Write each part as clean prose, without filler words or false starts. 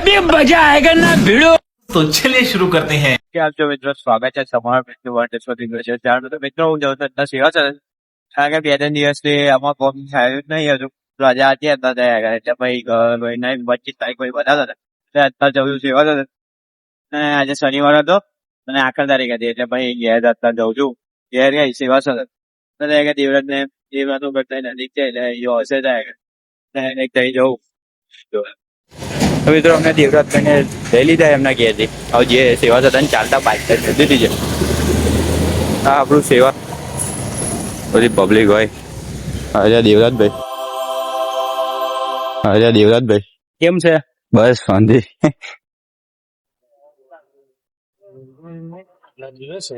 अभी मजा आएगा ना भिड़ो। तो चलिए शुरू करते हैं। क्या आप जो मित्रों स्वागत है તમારા મિત્રો ત્યાર તો મિત્રો હું જઉં તો સેવા છે કારણ કે 2-3 દિવસથી આમાં કોમ થાય જ નહીં હજુ રજા હતી અત્યારે એટલે ભાઈ ભાઈને 25 તારીખ કોઈ બતાવતા હતા એટલે અત્યારે જવું સેવા છે અને આજે શનિવાર હતો અને આખર તારીખ હતી એટલે ભાઈ ઘેર અત્યારે જઉં છું ઘેર ગઈ સેવા છે એટલે દેવરાજનું કરતા નજીક છે એટલે એ હશે જાય એક થઈ જવું તો મિત્રો અમને દેવરાજભાઈને લઈ લીધા એમના ઘેરથી હવે જે સેવા સદન ચાલતા બાઇક દીધી છે આ આપણું સેવા બધી પબ્લિક હોય દેવરાજભાઈ કેમ છે બસ શાંતિ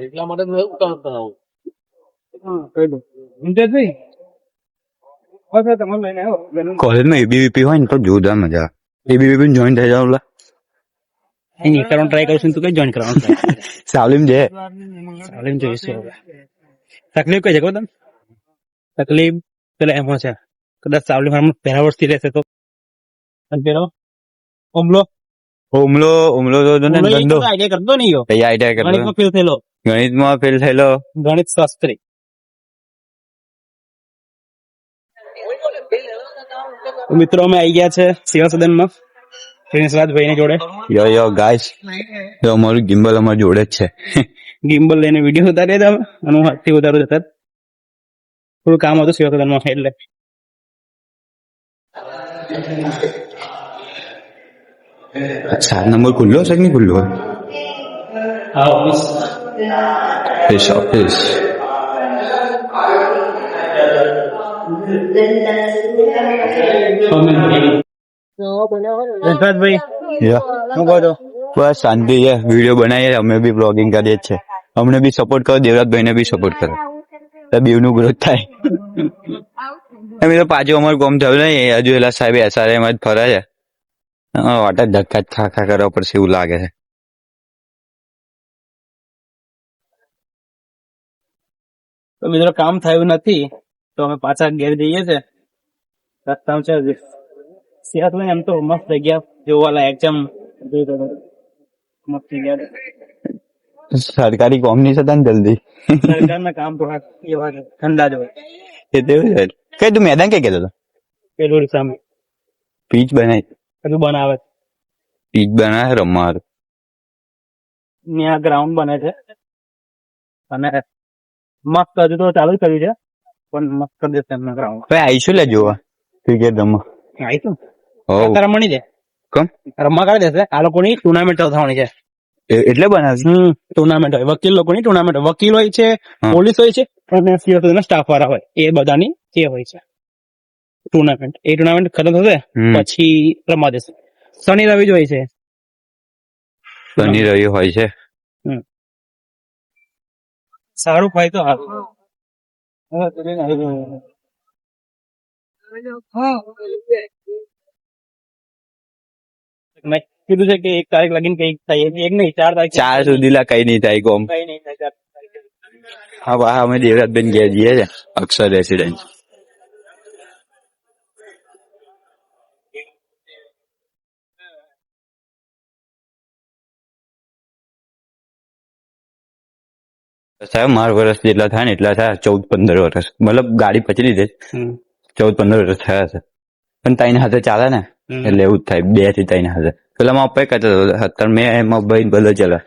એટલા માટે ઉતારતા કોલેજમાં એબીવીપી હોય ને તો જોરદાર મજા એબીવીપી જોઈન થઈ જાવ કરવાનું ટ્રાય કરશું તું કઈ જોઈન કરવાનું સાવલીમ છે સાલીમ જોઈશું હવે તકલીફ કઈ છે કહો તમે તકલીફ પેલા એમાં છે કદાચ સાવલી ફાર્મ પહેલા વર્ષથી રહેશે તો પેલો ઓમલો તો ધંધો આઈડિયા કરતો નહીં આઈડિયા કરતો ગણિતમાં ફેલ થયેલો ગણિતમાં ફેલ થયેલો ગણિત શાસ્ત્રી મિત્રો અમે આવી ગયા છે સેવા સદનમાં ભાઈ ની જોડે યો ગાઈસ તો અમારું ગિમ્બલ અમારી જોડે જ છે ગિમ્બલ લઈને વિડીયો ઉતારીએ તમે અને હું હાથથી ઉતારું જતા થોડું કામ હતું સેવા સદનમાં એટલે સાત નંબર ખુલ્લો છે કે નહીં ખુલ્લો ઓફિસ બસ શાંતિ છે વિડીયો બનાવીએ અમે બી બ્લોગિંગ કરીએ જ છે અમને બી સપોર્ટ કરો દેવરાજભાઈ ને બી સપોર્ટ કરો બેવ નું ગ્રોથ થાય એમ તો પાછું અમારું કોમ થયું નહીં હજુ એલા સાહેબ એસઆરએમ જ ફરે છે વાટા ધક્કા જ ખા કરવા પડશે એવું લાગે છે તો મિત્રો કામ થયું નથી તો અમે પાછા ઘેર જઈએ છે રસ્તા છે સેહત લઈને એમ તો મસ્ત જગ્યા જોવા લાયક છે મસ્ત જગ્યા સરકારી કોમ નહીં થતા ને જલ્દી સરકારના કામ થોડા એવા ઠંડા જ હોય એ તેવું છે કઈ તું મેદાન કઈ કહેતો હતો પેલું સામે પીચ બનાવી બધું બનાવે પીચ બનાવે રમવા ત્યાં ગ્રાઉન્ડ બને છે અને મસ્ત હજુ તો ચાલુ જ કર્યું છે પણ મસ્ત કરી દેશે એમના ગ્રાઉન્ડ ભાઈ આવીશું લે જોવા ક્રિકેટ રમવા આવીશું અત્યારે મળી જાય કમ રમવા કરી દેશે આ લોકોની ટુર્નામેન્ટ થવાની છે એટલે બનાવે ટુર્નામેન્ટ હોય વકીલ લોકોની ટુર્નામેન્ટ હોય વકીલ હોય છે પોલીસ હોય છે અને સ્ટાફ વાળા હોય એ બધાની એ હોય છે ટુર્નામેન્ટ એ ટુર્નામેન્ટ ખતમ થશે પછી રમવા દેશે શનિ રવિ જ હોય છે શનિ રવિ હોય છે સારું ભાઈ તો હાલ મેં કીધું છે કે 1 તારીખ લગીને કઈ થાય 1 નહીં 4 તારીખ 4 સુધી લા કઈ નહીં થાય કોમ કઈ નહીં થાય હા વાહ અમે દેવરાજબેન ગયા જઈએ છે અક્ષર રેસિડેન્સ સાહેબ 12 વર્ષ જેટલા થાય ને એટલા થયા 14-15 વર્ષ મતલબ ગાડી પચી લીધે 14-15 વર્ષ થયા છે પણ તાઈને હાથે ચાલે ને એટલે એવું જ થાય 2 થી 3 હાથે પેલા માં પપ્પા કહેતા અત્યારે મેં એમાં ભાઈ બધો ચલા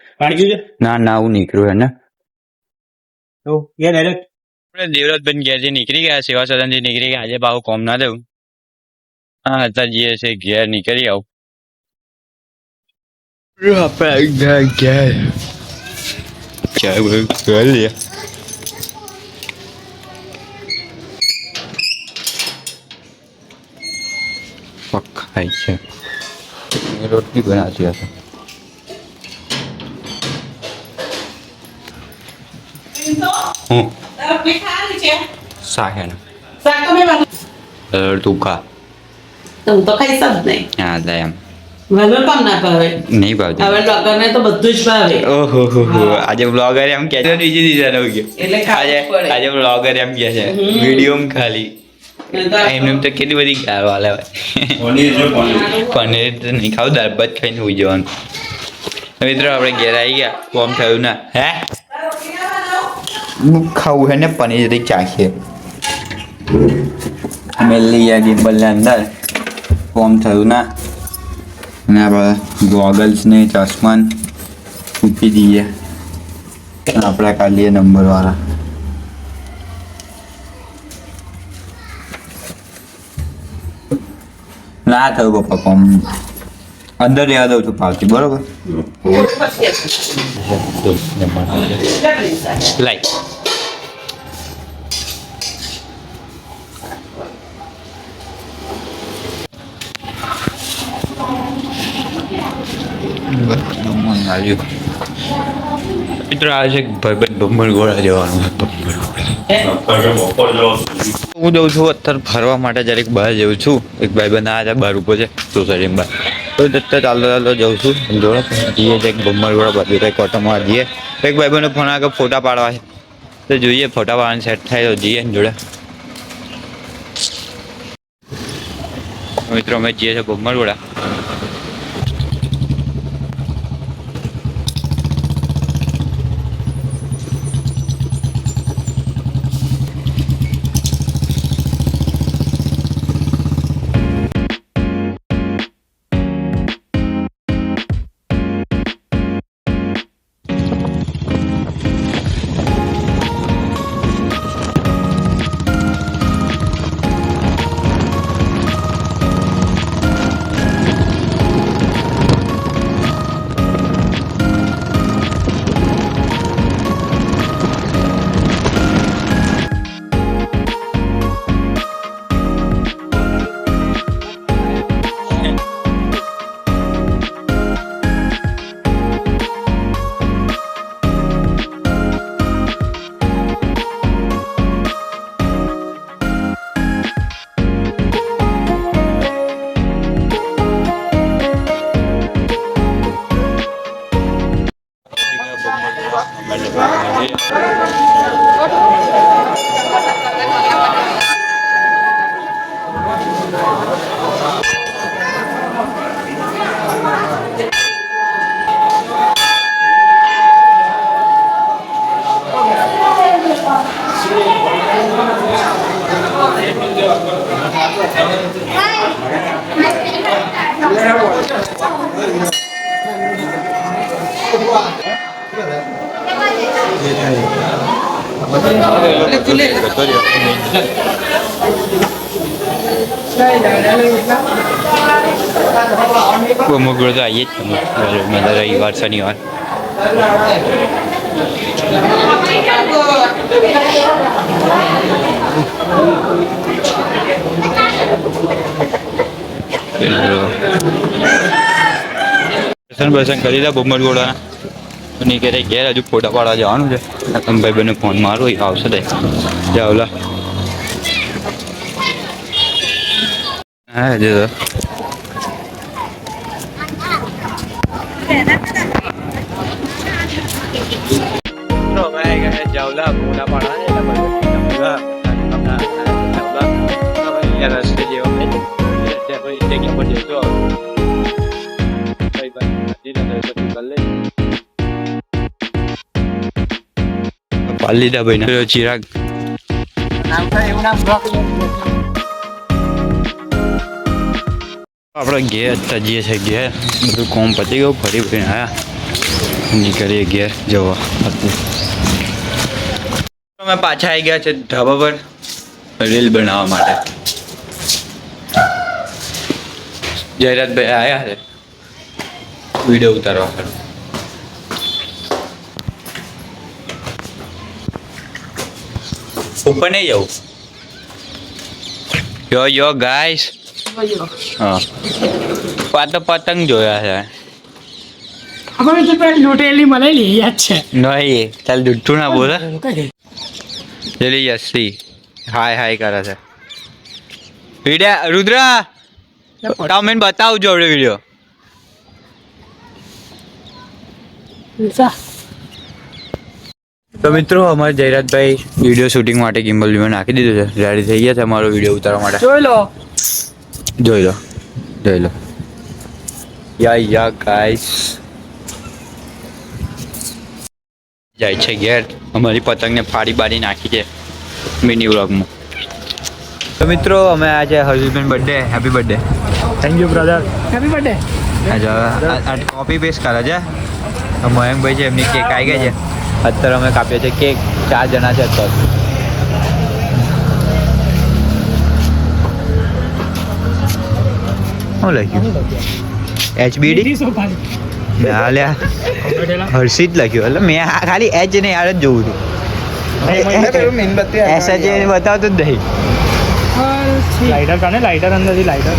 ના હું નીકળ્યું હે ને આપણે દેવરાજબેન ઘેરથી નીકળી ગયા સેવા સદન થી નીકળી ગયા આજે ભાવ કોમ ના દેવું હા અત્યારે જઈએ છે ઘેર નીકળી આવું આપણે ઘેર ઘર લે પખાય છે રોટલી બનાવતી હશે શાક તું ખા તું તો ખાઈ સબ નહીં હા એમ વગર કામ ના ભાવે નહીં ભાવતી હવે લગન તો બધું જ ભાવે ઓહો આજે બ્લોગર એમ કે છે બીજી દીધા એટલે આજે બ્લોગર એમ કે છે વિડીયો ખાલી એમને એમ તો કેટલી બધી ગાળો આલે પનીર તો નહીં ખાવું, દાળ ભાત ખાઈને હોઈ જવાનું. મિત્રો આપણે ઘેર આવી ગયા, ફોર્મ થયું ના હે ખાવું હે ને પનીર ચાખીએ. અમે લઈ ગયા ગિમ્બલને અંદર, ફોર્મ થયું ના અને આપણે ગોગલ્સ ને ચશ્મા મૂકી દઈએ. આપણે કાઢીએ નંબર વાળા. ના થયું પપ્પા કોમ, અંદર રહેવા દઉં છું પાર્ટી બરોબર. લાઈ મિત્રો આ છે ભાઈબંધ બમ્બર ગોળા જવાનું. હું જઉં છું અત્યારે ફરવા માટે, જરીક બહાર જઉં છું. એક ભાઈબંધ આ બહાર ઉભો છે સોસાયટીમાં બહાર, તો અત્યારે ચાલતો જઉં છું જોડે જઈએ છે. એક બમ્બર ગોળા બાજુ કંઈક ઓટોમાં જઈએ. એક ભાઈબંધને ફોન આગળ ફોટા પાડવા છે, તો જોઈએ ફોટા પાડવાનું સેટ થાય તો જઈએ જોડે. મિત્રો અમે જઈએ છીએ બમ્બર ગોળા. મુગળ તો આવીએ જ રવિવાર શનિવાર. દર્શન કરી દે બુમરગોળાના. નહીં કે ઘેર હજુ ફોટા પાડવા જવાનું છે. ભાઈ બને ફોન મારો આવશે તે જાવલા. હા જો જાવલા ફોટા પાડવા રસ્તે જેવા જગ્યા પર જઈશું. પાલી લીધા ભાઈ ને ચિરાગ આપણે ઘેર તજીએ છે. ઘેર બધું કોમ પતી ગયું, ફરી ફરીને આવ્યા નીકળીએ ઘેર જવા. અમે પાછા આવી ગયા છે ધાબા પર રીલ બનાવવા માટે. જયરાજભાઈ આવ્યા છે વિડીયો ઉતારવા ખરું. ઉપર નહીં જવું. યો ગાઈસ. હા આ તો પતંગ જોયા છે. આપણે તો પેલી લૂંટેલી મળેલી યાદ છે નહીં. ચાલ જુઠ્ઠું ના બોલે. ચલી યસી હાય કરે છે. વિડીયો રુદ્રા તમે બતાવજો આપણે વિડીયો. તો મિત્રો અમારે જયરાજભાઈ વિડીયો શૂટિંગ માટે ગિમ્બલ વિમ્બલ નાખી દીધું છે, રેડી થઈ ગયા છે અમારો વિડીયો ઉતારવા માટે. જોઈ લો યા ગાઈસ જાય છે ઘેર. અમારી પતંગને ફાડી બાડી નાખી છે મિની વ્લોગમાં. તો મિત્રો અમે આજે હર્ષિતભાઈ birthday, happy birthday. Thank you brother, happy birthday. આજે કોપી પેસ્ટ કરે છે મયંકભાઈ છે, એમની કેક આવી ગઈ છે. અત્યારે અમે કાપીએ છીએ કેક, 4 જણા છે અત્યારે. શું લખ્યું? HBD ના લ્યા, હર્ષિત લખ્યું. એટલે મેં ખાલી એચ ને યાર જ જોઉં છું, એસ એચ બતાવતું જ નહીં. લાઇટર કાને, લાઇટર અંદરથી લાઇટર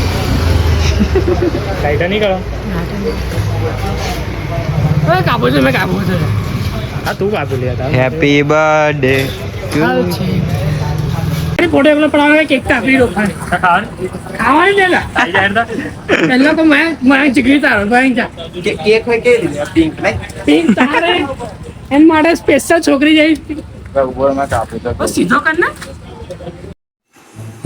નહીં કરો. કાપો છે, મેં કાપો છે. હા તું કાપી લે. હેપી બર્થડે ફોટો એકલો પડાવે કેક કાપી દો ખાવાની દે ને પહેલા તો મેં ચીકરી તારો કેક હોય કે પિંક નહીં પિંક તારે એન માટે સ્પેશિયલ છોકરી જઈ સીધો કર ને.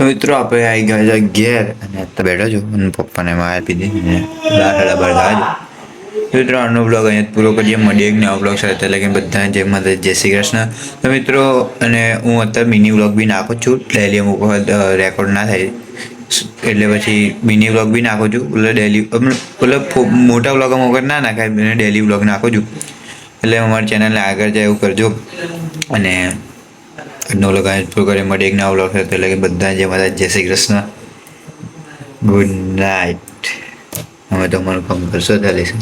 મિત્રો આપણે આવી ગયા છે ઘેર અને અત્યારે બેઠો છું અને પપ્પાને માં આપી દીધી દાડા બરદાજ. મિત્રો આનો બ્લોગ અહીંયા પૂરો કરીએ, મળીએ એક નવા બ્લોગ સાથે. એટલે કે બધા જય માતા, જય શ્રી કૃષ્ણ. તો મિત્રો અને હું અત્યારે મિની વ્લોગ બી નાખું છું, ડેલી અમુક વખત રેકોર્ડ ના થાય એટલે પછી મિની વ્લોગ બી નાખું છું. એટલે ડેલી એટલે મોટા વ્લોગ અમુક વખત ના નાખાય, ડેલી વ્લોગ નાખું છું. એટલે અમારી ચેનલને આગળ જાય એવું કરજો. અને આજનો વ્લોગ અહીંયા પૂરો કરીએ, મળીએ એક નવા વ્લોગ સાથે. એટલે કે બધા જય માતા, જય શ્રી કૃષ્ણ, ગુડ નાઇટ. અમે તો અમારું કામ કરશો ચાલીશ.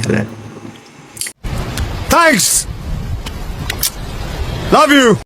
Thanks. Love you.